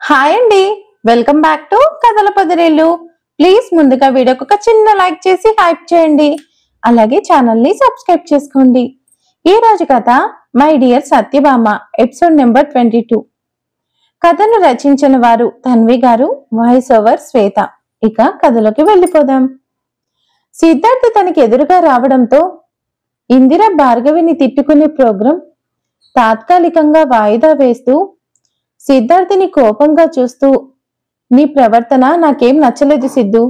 Hi అండి, welcome back to కథల పదిరేళ్ళు. Please ముందుగా వీడియోకి ఒక చిన్న లైక్ చేసి హైప్ చేయండి. అలాగే ఛానల్ ని సబ్స్క్రైబ్ చేసుకోండి. ఈ రోజు కథ my dear Satyabhama, episode number 22. కథను రచించిన వారు తన్వి గారు, వాయిస్ ఓవర్ శ్వేత. ఇక కథలోకి వెళ్ళిపోదాం. సిద్ధార్థ్ తనకి ఎదురుగా రావడంతో ఇందిర భార్గవిని తిట్టుకునే ప్రోగ్రాం తాత్కాలికంగా వాయిదా వేస్తూ సిద్ధార్థిని కోపంగా చూస్తూ, నీ ప్రవర్తన నాకేం నచ్చలేదు సిద్ధు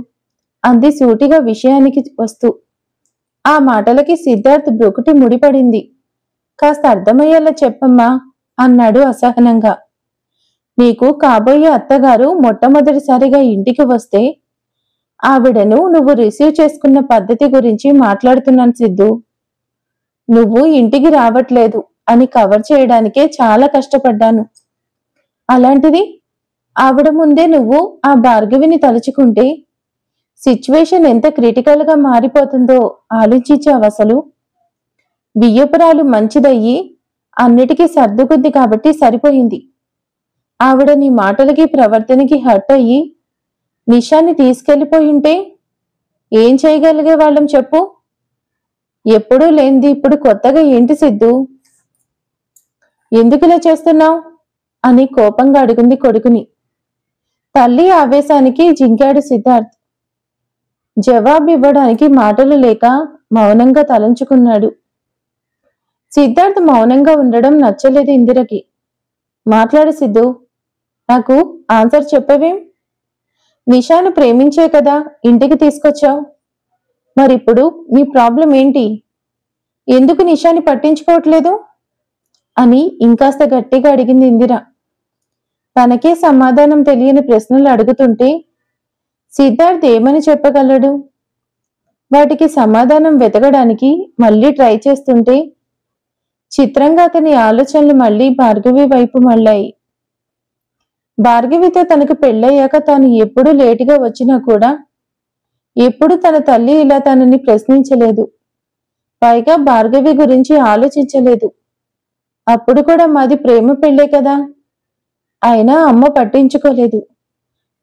అంది సూటిగా విషయానికి వస్తూ. ఆ మాటలకి సిద్ధార్థ్ బ్రుకుటి ముడిపడింది. కాస్త అర్థమయ్యేలా చెప్పమ్మా అన్నాడు అసహనంగా. నీకు కాబోయే అత్తగారు మొట్టమొదటిసారిగా ఇంటికి వస్తే ఆవిడను నువ్వు రిసీవ్ చేసుకున్న పద్ధతి గురించి మాట్లాడుతున్నాను సిద్ధు. నువ్వు ఇంటికి రావట్లేదు అని కవర్ చేయడానికే చాలా కష్టపడ్డాను. అలాంటిది ఆవిడ ముందే నువ్వు ఆ భార్గవిని తలుచుకుంటే సిచ్యువేషన్ ఎంత క్రిటికల్ గా మారిపోతుందో ఆలోచించావు అసలు. బియ్యపురాలు మంచిదయ్యి అన్నిటికీ సర్దుకుంది కాబట్టి సరిపోయింది. ఆవిడ నీ మాటలకి ప్రవర్తనకి హర్ట్ అయ్యి నిషాని తీసుకెళ్లిపోయింటే ఏం చేయగలిగే వాళ్ళం చెప్పు. ఎప్పుడూ లేనిది ఇప్పుడు కొత్తగా ఏంటి సిద్ధు? ఎందుకు ఇలా చేస్తున్నావు అని కోపంగా అడిగింది కొడుకుని. తల్లి ఆవేశానికి జింకాడు సిద్ధార్థ్. జవాబివ్వడానికి మాటలు లేక మౌనంగా తలంచుకున్నాడు. సిద్ధార్థ్ మౌనంగా ఉండడం నచ్చలేదు ఇందిరకి. మాట్లాడు సిద్ధు, నాకు ఆన్సర్ చెప్పవేం? నిషాను ప్రేమించే కదా ఇంటికి తీసుకొచ్చావు. మరిప్పుడు నీ ప్రాబ్లం ఏంటి? ఎందుకు నిషాని పట్టించుకోవట్లేదు అని ఇంకాస్త గట్టిగా అడిగింది ఇందిర. తనకే సమాధానం తెలియని ప్రశ్నలు అడుగుతుంటే సిద్ధార్థ్ ఏమని చెప్పగలడు? వాటికి సమాధానం వెతకడానికి మళ్ళీ ట్రై చేస్తుంటే చిత్రంగా అతని ఆలోచనలు మళ్ళీ భార్గవి వైపు మళ్ళాయి. భార్గవితో తనకు పెళ్ళయ్యాక తాను ఎప్పుడు లేటుగా వచ్చినా కూడా ఎప్పుడు తన తల్లి ఇలా తనని ప్రశ్నించలేదు. పైగా భార్గవి గురించి ఆలోచించలేదు. అప్పుడు కూడా మాది ప్రేమ పెళ్ళే కదా, అయినా అమ్మ పట్టించుకోలేదు.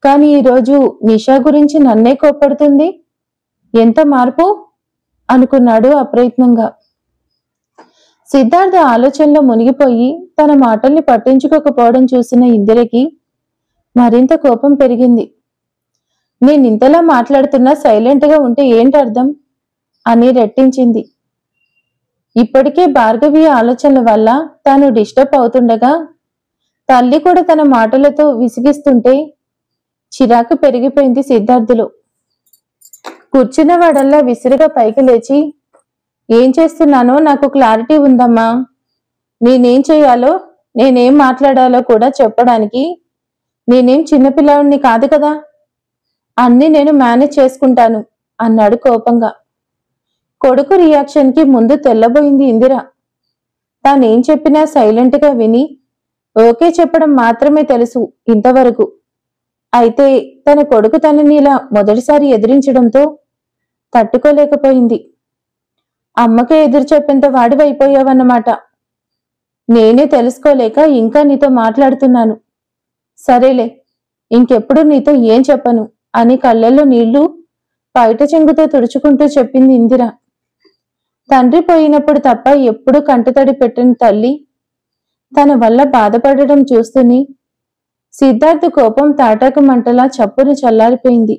కాని ఈరోజు నిషా గురించి నన్నే కోప్పడుతుంది. ఎంత మార్పు అనుకున్నాడు అప్రయత్నంగా. సిద్ధార్థ ఆలోచనలో మునిగిపోయి తన మాటల్ని పట్టించుకోకపోవడం చూసిన ఇందిరకి మరింత కోపం పెరిగింది. నేనింతలా మాట్లాడుతున్నా సైలెంట్ గా ఉంటే ఏంటి అర్థం అని రెట్టించింది. ఇప్పటికే భార్గవి ఆలోచనల వల్ల తాను డిస్టర్బ్ అవుతుండగా తల్లి కూడా తన మాటలతో విసిగిస్తుంటే చిరాకు పెరిగిపోయింది సిద్ధార్థులో. కూర్చున్న వాడల్లా విసిరిగా పైకి లేచి, ఏం చేస్తున్నానో నాకు క్లారిటీ ఉందమ్మా. నేనేం చేయాలో నేనేం మాట్లాడాలో కూడా చెప్పడానికి నేనేం చిన్నపిల్లాడిని కాదు కదా. అన్నీ నేను మేనేజ్ చేసుకుంటాను అన్నాడు కోపంగా. కొడుకు రియాక్షన్ కి ముందు తెల్లబోయింది ఇందిర. తానేం చెప్పినా సైలెంట్ గా విని ఓకే చెప్పడం మాత్రమే తెలుసు ఇంతవరకు. అయితే తన కొడుకు తనని ఇలా మొదటిసారి ఎదిరించడంతో తట్టుకోలేకపోయింది. అమ్మకే ఎదురు చెప్పేంత వాడివైపోయావన్నమాట. నేనే తెలుసుకోలేక ఇంకా నీతో మాట్లాడుతున్నాను. సరేలే, ఇంకెప్పుడు నీతో ఏం చెప్పను అని కళ్ళల్లో నీళ్లు బయట చెంగుతో తుడుచుకుంటూ చెప్పింది ఇందిర. తండ్రి పోయినప్పుడు తప్ప ఎప్పుడూ కంటతడి పెట్టని తల్లి తన వల్ల బాధపడడం చూస్తూని సిద్ధార్థ్ కోపం తాటాకు మంటలా చప్పున చల్లారిపోయింది.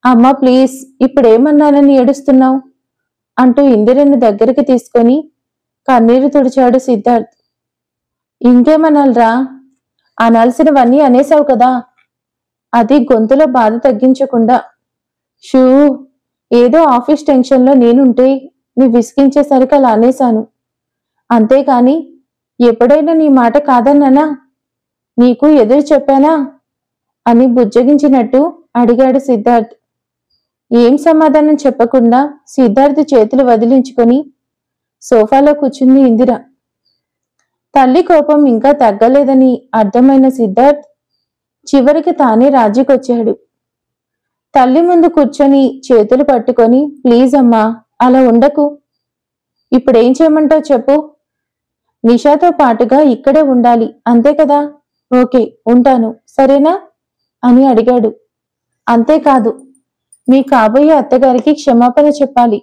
అమ్మా ప్లీజ్, ఇప్పుడేమన్నానని ఏడుస్తున్నావు అంటూ ఇందిరను దగ్గరికి తీసుకొని కన్నీరు తుడిచాడు సిద్ధార్థ్. ఇంకేమనాలరా, అనాల్సినవన్నీ అనేసావు కదా. అది గొంతులో బాధ తగ్గించకుండా, షూ ఏదో ఆఫీస్ టెన్షన్లో నేనుంటే నీ విసిగించేసరికి అలా అనేశాను. అంతేకాని ఎప్పుడైనా నీ మాట కాదన్నానా? నీకు ఎదురు చెప్పానా అని బుజ్జగించినట్టు అడిగాడు సిద్ధార్థ్. ఏం సమాధానం చెప్పకుండా సిద్ధార్థ్ చేతులు వదిలించుకొని సోఫాలో కూర్చుంది ఇందిర. తల్లి కోపం ఇంకా తగ్గలేదని అర్థమైన సిద్ధార్థ్ చివరికి తానే రాజీకొచ్చాడు. తల్లి ముందు కూర్చొని చేతులు పట్టుకొని, ప్లీజ్ అమ్మా అలా ఉండకు. ఇప్పుడేం చేయమంటావు చెప్పు. నిషాతో పాటుగా ఇక్కడే ఉండాలి అంతే కదా ఓకే, ఉంటాను, సరేనా అని అడిగాడు. అంతేకాదు, మీ కాబోయే అత్తగారికి క్షమాపణ చెప్పాలి.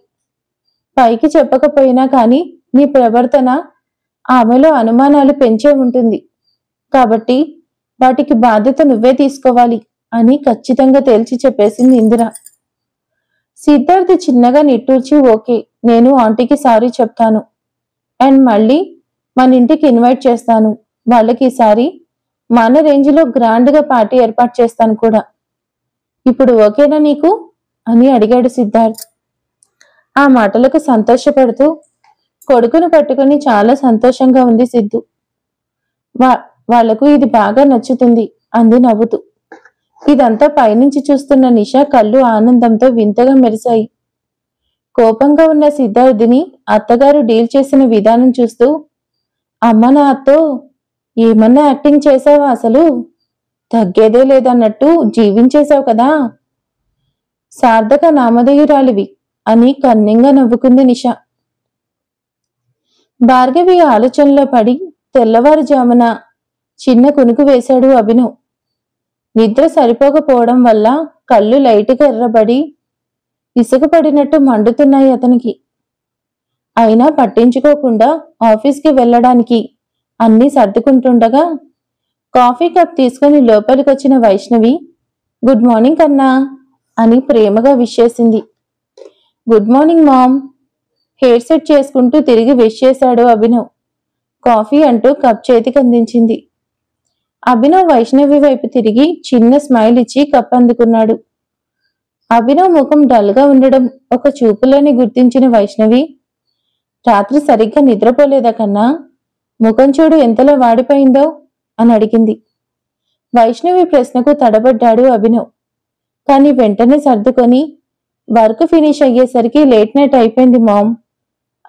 పైకి చెప్పకపోయినా కాని నీ ప్రవర్తన ఆమెలో అనుమానాలు పెంచే ఉంటుంది. కాబట్టి వాటికి బాధ్యత నువ్వే తీసుకోవాలి అని ఖచ్చితంగా తేల్చి చెప్పేసింది ఇందిర. సిద్ధార్థ్ చిన్నగా నిట్టూర్చి ఓకే, నేను ఆంటీకి సారీ చెప్తాను. అండ్ మళ్ళీ మన ఇంటికి ఇన్వైట్ చేస్తాను. వాళ్ళకి ఈసారి మన రేంజ్లో గ్రాండ్గా పార్టీ ఏర్పాటు చేస్తాను కూడా. ఇప్పుడు ఓకేనా నీకు అని అడిగాడు సిద్ధార్థ్. ఆ మాటలకు సంతోషపడుతూ కొడుకును పట్టుకుని చాలా సంతోషంగా ఉంది సిద్ధు. వాళ్లకు ఇది బాగా నచ్చుతుంది అంది నవ్వుతూ. ఇదంతా పైనుంచి చూస్తున్న నిషా కళ్ళు ఆనందంతో వింతగా మెరిశాయి. కోపంగా ఉన్న సిద్ధార్థిని అత్తగారు డీల్ చేసిన విధానం చూస్తూ, అమ్మ నా అత్తో, ఏమన్నా యాక్టింగ్ చేశావా అసలు? తగ్గేదే లేదన్నట్టు జీవించేశావు కదా. సార్థక నామధేయురాలివి అని కన్నింగా నవ్వుకుంది నిషా. భార్గవి ఆలోచనలో పడి తెల్లవారుజామున చిన్న కునుకు వేశాడు అభినవ్. నిద్ర సరిపోకపోవడం వల్ల కళ్ళు లైటుగా ఎర్రబడి ఇసుకపడినట్టు మండుతున్నాయి అతనికి. అయినా పట్టించుకోకుండా ఆఫీస్కి వెళ్ళడానికి అన్నీ సర్దుకుంటుండగా కాఫీ కప్ తీసుకుని లోపలికొచ్చిన వైష్ణవి, గుడ్ మార్నింగ్ కన్నా అని ప్రేమగా విష్ చేసింది. Good morning mom. Hair set చేసుకుంటూ తిరిగి విష్ చేశాడు అభినవ్. కాఫీ అంటూ కప్ చేతికి అందించింది. అభినవ్ వైష్ణవి వైపు తిరిగి చిన్న స్మైల్ ఇచ్చి కప్ అందుకున్నాడు. అభినవ్ ముఖం డల్గా ఉండడం ఒక చూపులోనే గుర్తించిన వైష్ణవి, రాత్రి సరిగ్గా నిద్రపోలేదా కన్నా? ముఖం చూడు ఎంతలో వాడిపోయిందో అని అడిగింది. వైష్ణవి ప్రశ్నకు తడబడ్డాడు అభినవ్. కానీ వెంటనే సర్దుకొని, వర్క్ ఫినిష్ అయ్యేసరికి లేట్ నైట్ అయిపోయింది మామ్,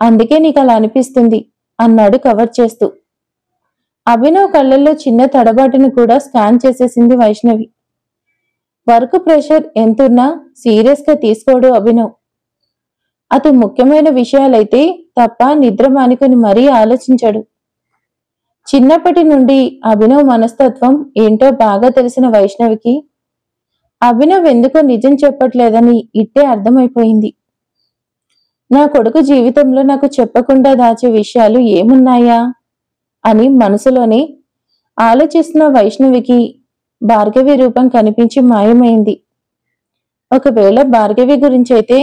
అందుకే నీకు అలా అనిపిస్తుంది అన్నాడు కవర్ చేస్తూ. అభినవ్ కళ్ళల్లో చిన్న తడబాటును కూడా స్కాన్ చేసేసింది వైష్ణవి. వర్క్ ప్రెషర్ ఎంతున్నా సీరియస్గా తీసుకోడు అభినవ్. అతి ముఖ్యమైన విషయాలైతే తప్ప నిద్ర మానుకొని మరీ ఆలోచించాడు. చిన్నప్పటి నుండి అభినవ్ మనస్తత్వం ఏంటో బాగా తెలిసిన వైష్ణవికి అభినవ్ ఎందుకో నిజం చెప్పట్లేదని ఇట్టే అర్థమైపోయింది. నా కొడుకు జీవితంలో నాకు చెప్పకుండా దాచే విషయాలు ఏమున్నాయా అని మనసులోనే ఆలోచిస్తున్న వైష్ణవికి భార్గవి రూపం కనిపించి మాయమైంది. ఒకవేళ భార్గవి గురించైతే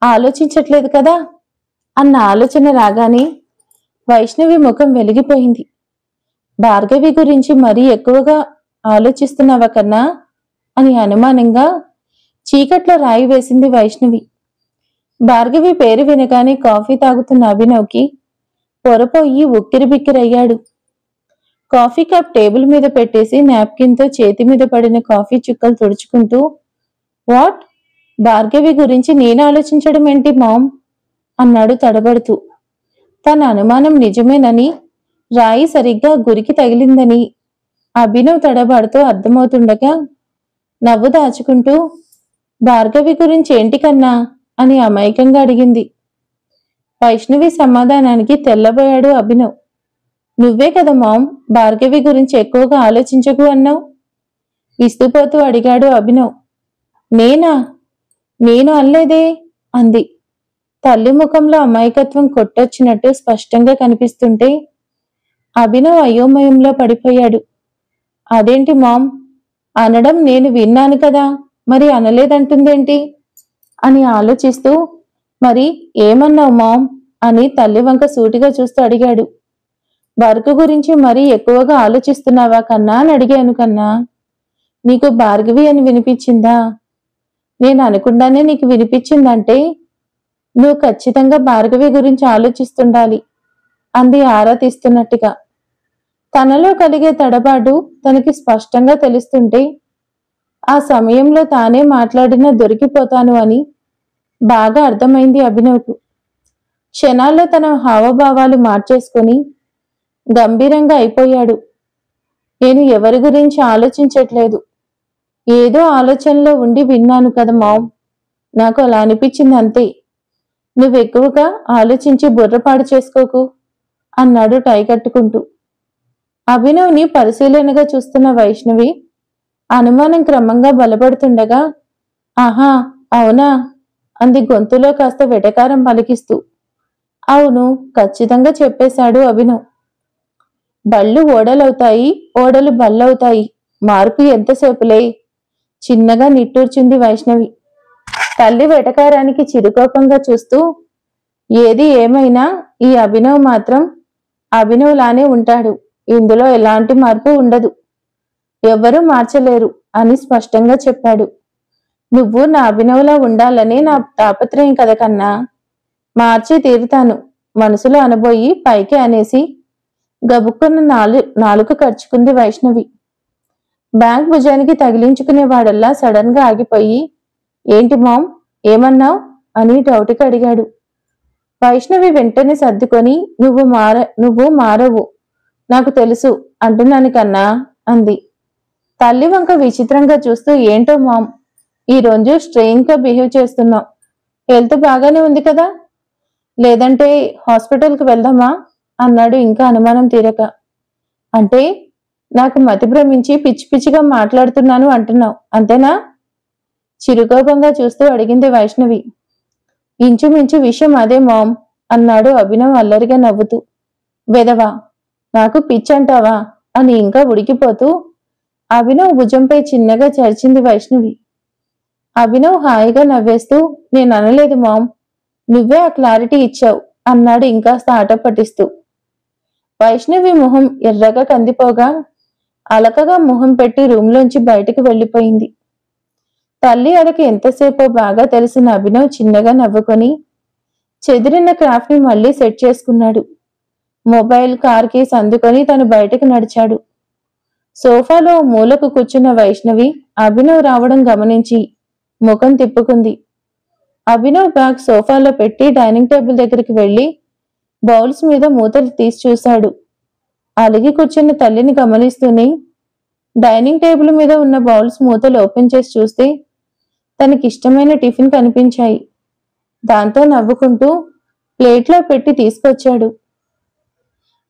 ఆలోచించట్లేదు కదా అన్న ఆలోచన రాగానే వైష్ణవి ముఖం వెలిగిపోయింది. భార్గవి గురించి మరీ ఎక్కువగా ఆలోచిస్తున్నావా కన్నా అని అనుమానంగా చీకట్లో రాయి వేసింది వైష్ణవి. భార్గవి పేరు వినగానే కాఫీ తాగుతున్న అభినవ్కి పొరపోయి ఉక్కిరిబిక్కిరయ్యాడు. కాఫీ కప్ టేబుల్ మీద పెట్టేసి నాప్కిన్తో చేతి మీద పడిన కాఫీ చుక్కలు తుడుచుకుంటూ, వాట్, భార్గవి గురించి నేను ఆలోచించడం ఏంటి మామ్ అన్నాడు తడబడుతూ. తన అనుమానం నిజమేనని, రాయి సరిగ్గా గురికి తగిలిందని అభినవ్ తడబడుతూ అర్థమవుతుండగా నవ్వు దాచుకుంటూ, భార్గవి గురించి ఏంటి కన్నా అని అమాయకంగా అడిగింది. వైష్ణవి సమాధానానికి తెల్లబోయాడు అభినవ్. నువ్వే కదా మామ్ భార్గవి గురించి ఎక్కువగా ఆలోచించకు అన్నావు. విస్తుపోతూ అడిగాడు అభినవ్. నేనా? నేను అనలేదే అంది. తల్లి ముఖంలో అమాయకత్వం కొట్టొచ్చినట్టు స్పష్టంగా కనిపిస్తుంటే అభినవ్ అయోమయంలో పడిపోయాడు. అదేంటి మామ్, అనడం నేను విన్నాను కదా, మరి అనలేదంటుందేంటి అని ఆలోచిస్తూ, మరి ఏమన్నావు మామ్ అని తల్లి వంక సూటిగా చూస్తూ అడిగాడు. వర్క్ గురించి మరీ ఎక్కువగా ఆలోచిస్తున్నావా కన్నా అని అడిగాను. కన్నా, నీకు భార్గవి అని వినిపించిందా? నేను అనకుండానే నీకు వినిపించిందంటే నువ్వు ఖచ్చితంగా భార్గవి గురించి ఆలోచిస్తుండాలి అంది ఆరా తీస్తున్నట్టుగా. తనలో కలిగే తడబాటు తనకి స్పష్టంగా తెలుస్తుంటే ఆ సమయంలో తానే మాట్లాడినా దొరికిపోతాను అని బాగా అర్థమైంది అభినవ్కు. క్షణాల్లో తన హావభావాలు మార్చేసుకుని గంభీరంగా అయిపోయాడు. నేను ఎవరి గురించి ఆలోచించట్లేదు, ఏదో ఆలోచనలో ఉండి విన్నాను కదా మామ్, నాకు అలా అనిపించింది అంతే. నువ్వెక్కువగా ఆలోచించి బుర్రపాడు చేసుకోకు అన్నాడు టై కట్టుకుంటూ. అభినవ్ని పరిశీలనగా చూస్తున్న వైష్ణవి అనుమానం క్రమంగా బలపడుతుండగా, ఆహా అవునా అంది గొంతులో కాస్త వెటకారం పలికిస్తూ. అవును, ఖచ్చితంగా చెప్పేశాడు అభినవ్. బళ్ళు ఓడలవుతాయి, ఓడలు బళ్ళవుతాయి, మార్పు ఎంతసేపులే చిన్నగా నిట్టూర్చింది వైష్ణవి. తల్లి వెటకారానికి చిరుకోపంగా చూస్తూ, ఏది ఏమైనా ఈ అభినవ్ మాత్రం అభినవ్లానే ఉంటాడు, ఇందులో ఎలాంటి మార్పు ఉండదు, ఎవ్వరూ మార్చలేరు అని స్పష్టంగా చెప్పాడు. నువ్వు నా అభినవ్లా ఉండాలని నా తాపత్రయం కదా కన్నా, మార్చి తీరుతాను మనసులో అనబోయి పైకి అనేసి గబుక్కున్న నాలుక ఖర్చుకుంది వైష్ణవి. బ్యాగ్ భుజానికి తగిలించుకునేవాడల్లా సడన్ గా ఆగిపోయి, ఏంటి మామ్ ఏమన్నావ్ అని డౌట్గా అడిగాడు. వైష్ణవి వెంటనే సర్దుకొని, నువ్వు మారవు నాకు తెలుసు అంటున్నాను కన్నా అంది. తల్లి వంక విచిత్రంగా చూస్తూ, ఏంటో మామ్ ఈ రోజు స్ట్రెయిన్ గా బిహేవ్ చేస్తున్నావు, హెల్త్ బాగానే ఉంది కదా, లేదంటే హాస్పిటల్కి వెళ్దామా అన్నాడు ఇంకా అనుమానం తీరక. అంటే నాకు మతి భ్రమించి పిచ్చి పిచ్చిగా మాట్లాడుతున్నాను అంటున్నావు అంతేనా? చిరుకోపంగా చూస్తూ అడిగింది వైష్ణవి. ఇంచుమించు విషయం అదే మామ్ అన్నాడు అభినవ్ అల్లరిగా నవ్వుతూ. వెదవా, నాకు పిచ్చంటావా అని ఇంకా ఉడికిపోతూ అభినవ్ భుజంపై చిన్నగా చరిచింది వైష్ణవి. అభినవ్ హాయిగా నవ్వేస్తూ, నేను అనలేదు మామ్, నువ్వే ఆ క్లారిటీ ఇచ్చావు అన్నాడు ఇంకాస్త ఆట పట్టిస్తూ. వైష్ణవి మొహం ఎర్రగా కందిపోగా అలకగా మొహం పెట్టి రూంలోంచి బయటికి వెళ్లిపోయింది. తల్లి అడకి ఎంతసేపో బాగా తెలిసిన అభినవ్ చిన్నగా నవ్వుకొని చెదిరిన క్రాఫ్ట్ ని మళ్లీ సెట్ చేసుకున్నాడు. మొబైల్ కార్ కీస్ అందుకొని తను బయటకు నడిచాడు. సోఫాలో మూలకు కూర్చున్న వైష్ణవి అభినవ్ రావడం గమనించి ముఖం తిప్పుకుంది. అభినవ్ బ్యాగ్ సోఫాలో పెట్టి డైనింగ్ టేబుల్ దగ్గరికి వెళ్లి బౌల్స్ మీద మూతలు తీసి చూశాడు. అలిగి కూర్చున్న తల్లిని గమనిస్తూనే డైనింగ్ టేబుల్ మీద ఉన్న బౌల్స్ మూతలు ఓపెన్ చేసి చూస్తే తనకిష్టమైన టిఫిన్ కనిపించాయి. దాంతో నవ్వుకుంటూ ప్లేట్లో పెట్టి తీసుకొచ్చాడు.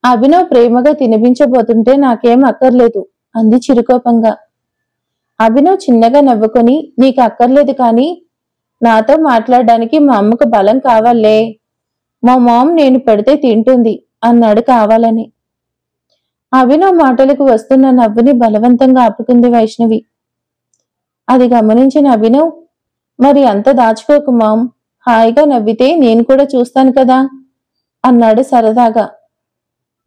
అభినవ్ ప్రేమగా తినిపించబోతుంటే నాకేం అక్కర్లేదు అంది చిరుకోపంగా. అభినవ్ చిన్నగా నవ్వుకొని, నీకు అక్కర్లేదు కానీ నాతో మాట్లాడడానికి మా అమ్మకు బలం కావాలే, మా మామ్ నేను పెడితే తింటుంది అన్నాడు కావాలని. అభినవ్ మాటలకు వస్తున్న నవ్వుని బలవంతంగా ఆపుకుంది వైష్ణవి. అది గమనించిన అభినవ్, మరి అంత దాచుకోకు మామ్, హాయిగా నవ్వితే నేను కూడా చూస్తాను కదా అన్నాడు సరదాగా.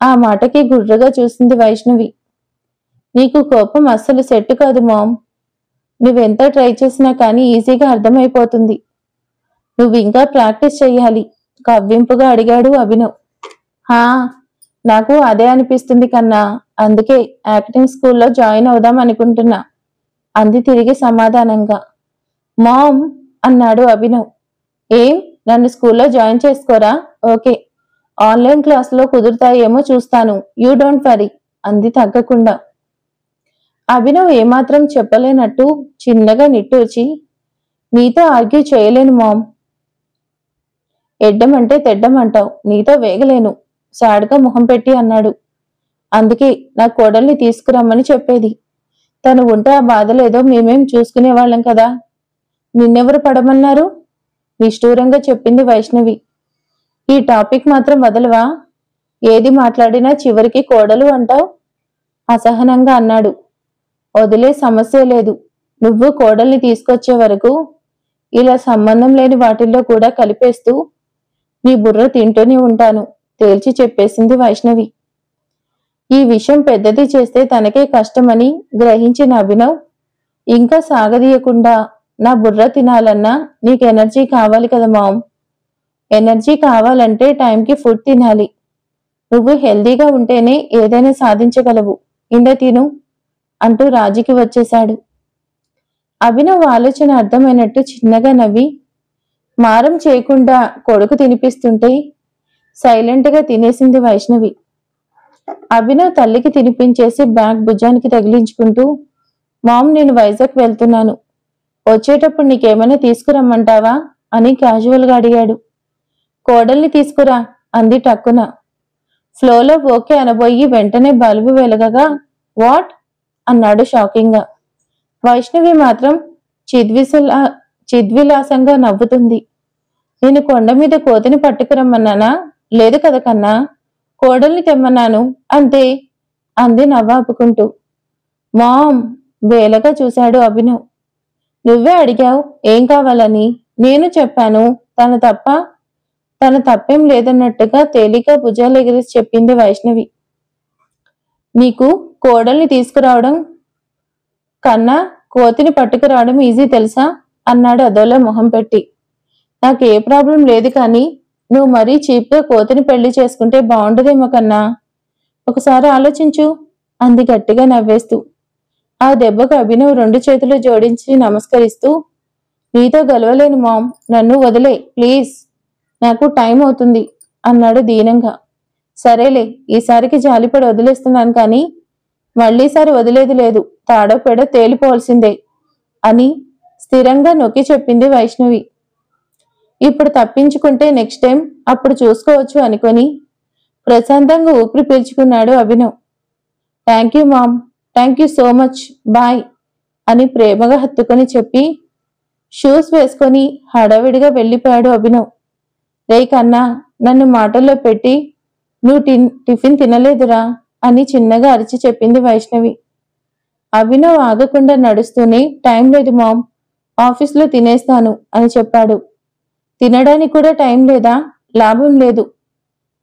ఆ మాటకి గుర్రుగా చూసింది వైష్ణవి. నీకు కోపం అస్సలు సెట్ కాదు మామ్, నువ్వెంత ట్రై చేసినా కానీ ఈజీగా అర్థమైపోతుంది, నువ్వు ఇంకా ప్రాక్టీస్ చెయ్యాలి కవ్వింపుగా అడిగాడు అభినవ్. హా, నాకు అదే అనిపిస్తుంది కన్నా, అందుకే యాక్టింగ్ స్కూల్లో జాయిన్ అవుదాం అనుకుంటున్నా అంది తిరిగి సమాధానంగా. మామ్ అన్నాడు అభినవ్. ఏం, నన్ను స్కూల్లో జాయిన్ చేసుకోరా? ఓకే, ఆన్లైన్ క్లాసులో కుదురుతాయేమో చూస్తాను, యూ డోంట్ వరీ అంది తగ్గకుండా. అభినవ్ ఏమాత్రం చెప్పలేనట్టు చిన్నగా నిట్టూర్చి, నీతో ఆర్గ్యూ చేయలేను మామ్, ఎడ్డమంటే తెడ్డమంటావు, నీతో వేగలేను సాడ్గా మొహం పెట్టి అన్నాడు. అందుకే నా కోడల్ని తీసుకురమ్మని చెప్పేది, తను ఉంటే ఆ బాధలేదో మేమేం చూసుకునేవాళ్ళం కదా, నిన్నెవరు పడమన్నారు నిష్ఠూరంగా చెప్పింది వైష్ణవి. ఈ టాపిక్ మాత్రం వదలవా, ఏది మాట్లాడినా చివరికి కోడలు అంటావు అసహనంగా అన్నాడు. వదిలే సమస్య లేదు, నువ్వు కోడల్ని తీసుకొచ్చే వరకు ఇలా సంబంధం లేని వాటిల్లో కూడా కలిపేస్తూ నీ బుర్ర తింటూనే ఉంటాను తేల్చి చెప్పేసింది వైష్ణవి. ఈ విషయం పెద్దది చేస్తే తనకే కష్టమని గ్రహించిన అభినవ్ ఇంకా సాగదీయకుండా, నా బుర్ర తినాలన్నా నీకు ఎనర్జీ కావాలి కదా మామ్, ఎనర్జీ కావాలంటే టైంకి ఫుడ్ తినాలి, నువ్వు హెల్దీగా ఉంటేనే ఏదైనా సాధించగలవు, ఇంద తిను అంటూ రాజీకి వచ్చేశాడు. అభినవ్ ఆలోచన అర్థమైనట్టు చిన్నగా నవ్వి మారం చేయకుండా కొడుకు తినిపిస్తుంటే సైలెంట్గా తినేసింది వైష్ణవి. అభినవ్ తల్లికి తినిపించేసి బ్యాగ్ భుజానికి తగిలించుకుంటూ, మామ్ నేను వైజాగ్ వెళ్తున్నాను, వచ్చేటప్పుడు నీకేమైనా తీసుకురమ్మంటావా అని క్యాజువల్గా అడిగాడు. కోడల్ని తీసుకురా అంది టక్కున. ఫ్లోలో ఓకే అనబోయి వెంటనే బల్బు వెలగగా వాట్ అన్నాడు షాకింగ్ గా. వైష్ణవి మాత్రం చిద్విలాసంగా నవ్వుతుంది. నేను కొండ మీద కోతిని పట్టుకురమ్మన్నానా? లేదు కదా కన్నా, కోడల్ని తెమ్మన్నాను అంతే అంది నవ్వాపుకుంటూ. మామ్ వేలగా చూశాడు అభినవ్. నువ్వే అడిగావు ఏం కావాలని, నేను చెప్పాను. తన తప్పేం లేదన్నట్టుగా తేలిక భుజాలు ఎగిరేసి చెప్పింది వైష్ణవి. నీకు కోడల్ని తీసుకురావడం కన్నా కోతిని పట్టుకురావడం ఈజీ తెలుసా అన్నాడు అదోలా మొహం పెట్టి. నాకు ఏ ప్రాబ్లం లేదు, కానీ నువ్వు మరీ చీప్గా కోతిని పెళ్లి చేసుకుంటే బాగుండదేమో కన్నా, ఒకసారి ఆలోచించు అంది గట్టిగా నవ్వేస్తూ. ఆ దెబ్బకు అభినవ్ 2 చేతులు జోడించి నమస్కరిస్తూ, నీతో గెలవలేను మామ్, నన్ను వదిలే ప్లీజ్, నాకు టైం అవుతుంది అన్నాడు దీనంగా. సరేలే, ఈసారికి జాలిపడి వదిలేస్తున్నాను, కానీ మళ్ళీసారి వదిలేది లేదు, తాడో పెడో తేలిపోవాల్సిందే అని స్థిరంగా నొక్కి చెప్పింది వైష్ణవి. ఇప్పుడు తప్పించుకుంటే నెక్స్ట్ టైం అప్పుడు చూసుకోవచ్చు అనుకొని ప్రశాంతంగా ఊపిరి పీల్చుకున్నాడు Abhinav. Thank you ma'am, thank you so much, bye అని ప్రేమగా హత్తుకొని చెప్పి షూస్ వేసుకొని హడావిడిగా వెళ్ళిపోయాడు అభినవ్. రే కన్నా, నన్ను మాటల్లో పెట్టి నువ్వు టిఫిన్ తినలేదురా అని చిన్నగా అరిచి చెప్పింది వైష్ణవి. అభినవ్ ఆగకుండా నడుస్తూనే టైం లేదు మామ్, ఆఫీస్లో తినేస్తాను అని చెప్పాడు. తినడానికి కూడా టైం లేదా? లాభం లేదు,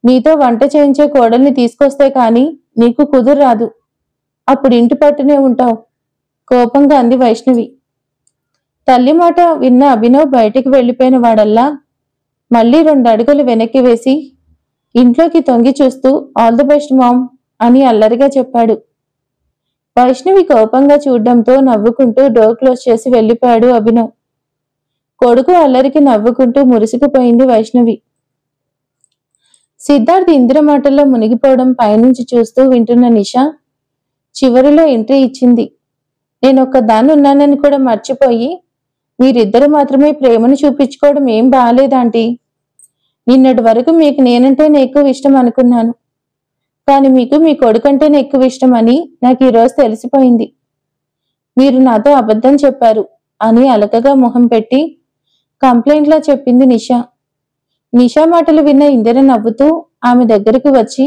నీతో వంట చేయించే కోడల్ని తీసుకొస్తే కాని నీకు కుదురాదు, అప్పుడు ఇంటి పట్టునే ఉంటావు కోపంగా అంది వైష్ణవి. తల్లి మాట విన్న అభినవ్ బయటికి వెళ్లిపోయిన వాడల్లా మళ్లీ 2 అడుగులు వెనక్కి వేసి ఇంట్లోకి తొంగి చూస్తూ ఆల్ ది బెస్ట్ మామ్ అని అల్లరిగా చెప్పాడు. వైష్ణవి కోపంగా చూడ్డంతో నవ్వుకుంటూ డోర్ క్లోజ్ చేసి వెళ్లిపోయాడు అభినవ్. కొడుకు అల్లరికి నవ్వుకుంటూ మురిసిపోయింది వైష్ణవి. సిద్ధార్థ్ ఇందిర మాటల్లో మునిగిపోవడం పైనుంచి చూస్తూ వింటున్న నిషా చివరిలో ఎంట్రీ ఇచ్చింది. నేనొక్కదాన్ని ఉన్నానని కూడా మర్చిపోయి మీరిద్దరు మాత్రమే ప్రేమను చూపించుకోవడం ఏం బాలేదాంటీ. నిన్నటి వరకు మీకు నేనంటేనే ఎక్కువ ఇష్టం అనుకున్నాను, కానీ మీకు మీ కొడుకంటేనే ఎక్కువ ఇష్టం అని నాకు ఈరోజు తెలిసిపోయింది. మీరు నాతో అబద్ధం చెప్పారు అని అలకగా మొహం పెట్టి కంప్లైంట్లా చెప్పింది నిషా. నిషా మాటలు విన్న ఇందిర నవ్వుతూ ఆమె దగ్గరకు వచ్చి,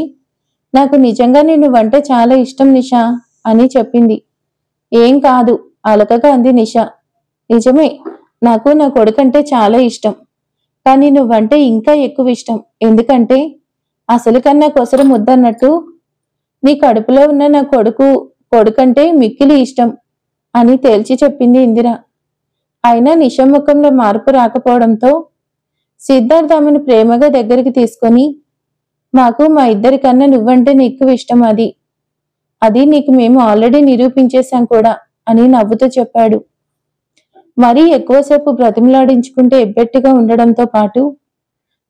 నాకు నిజంగా నువ్వంటే చాలా ఇష్టం నిషా అని చెప్పింది. ఏం కాదు అలకగా అంది నిషా. నిజమే, నాకు నా కొడుకంటే చాలా ఇష్టం, కానీ నువ్వంటే ఇంకా ఎక్కువ ఇష్టం. ఎందుకంటే అసలు కన్నా కొసరు ముద్దన్నట్టు నీ కడుపులో ఉన్న నా కొడుకంటే మిక్కిలి ఇష్టం అని తేల్చి చెప్పింది ఇందిర. అయినా నిషా ముఖంలో మార్పు రాకపోవడంతో సిద్ధార్థ్ ఆమెను ప్రేమగా దగ్గరికి తీసుకొని, మాకు మా ఇద్దరికన్నా నువ్వంటే ఎక్కువ ఇష్టం, అది నీకు మేము ఆల్రెడీ నిరూపించేశాం కూడా అని నవ్వుతూ చెప్పాడు. మరీ ఎక్కువసేపు బ్రతిమలాడించుకుంటే ఎబ్బెట్టుగా ఉండడంతో పాటు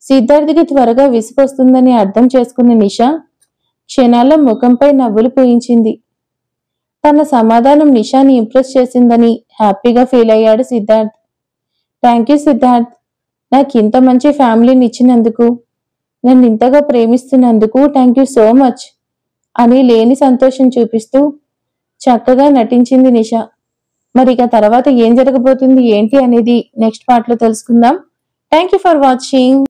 సిద్ధార్థ్కి త్వరగా విసుకొస్తుందని అర్థం చేసుకున్న నిషా క్షణాల్లో ముఖంపై నవ్వులు పూయించింది. తన సమాధానం నిషాని ఇంప్రెస్ చేసిందని హ్యాపీగా ఫీల్ అయ్యాడు సిద్ధార్థ్. థ్యాంక్ యూ సిద్ధార్థ్, నాకు ఇంత మంచి ఫ్యామిలీని ఇచ్చినందుకు, నన్ను ఇంతగా ప్రేమిస్తున్నందుకు థ్యాంక్ యూ సో మచ్ అని లేని సంతోషం చూపిస్తూ చక్కగా నటించింది నిషా. మరి ఇక తర్వాత ఏం జరగబోతుంది ఏంటి అనేది నెక్స్ట్ పార్ట్లో తెలుసుకుందాం. Thank you for watching.